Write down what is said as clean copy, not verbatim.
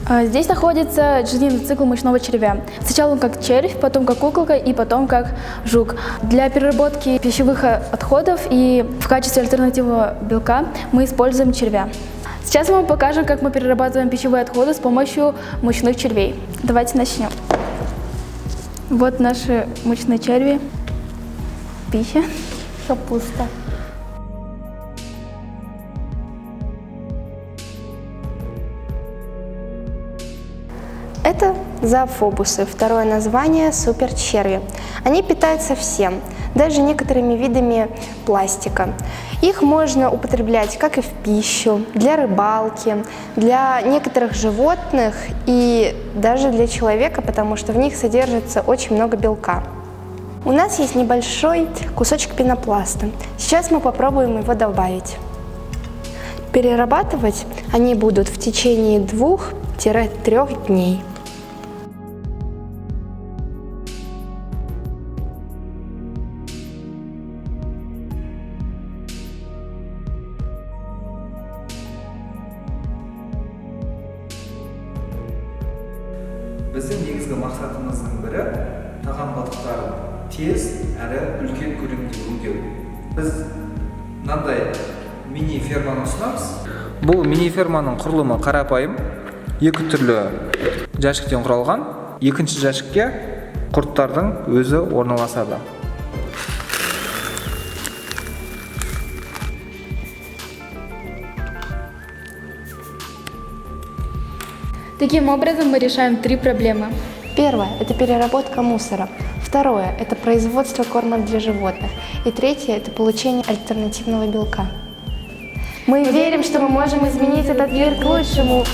Здесь находится жизненный цикл мучного червя. Сначала он как червь, потом как куколка и потом как жук. Для переработки пищевых отходов и в качестве альтернативного белка мы используем червя. Сейчас мы вам покажем, как мы перерабатываем пищевые отходы с помощью мучных червей. Давайте начнем. Вот наши мучные черви. Пища. Капуста. Это зоофобусы, второе название – суперчерви. Они питаются всем, даже некоторыми видами пластика. Их можно употреблять как и в пищу, для рыбалки, для некоторых животных и даже для человека, потому что в них содержится очень много белка. У нас есть небольшой кусочек пенопласта. Сейчас мы попробуем его добавить. Перерабатывать они будут в течение 2-3 дней. Біздің негізгі мақсатымыздың бірі тағам қалдықтарын тез әрі үлкен көлемде өңдеу. Біз мынандай мини ферманы ұсынамыз. Бұл мини ферманың құрылымы қарапайым, 2 түрлі жәшіктен құралған. Екінші жәшікке құрттардың өзі орналасады. Таким образом мы решаем 3 проблемы. Первое – это переработка мусора. Второе – это производство корма для животных. И третье – это получение альтернативного белка. Мы верим, что мы можем изменить этот мир к лучшему.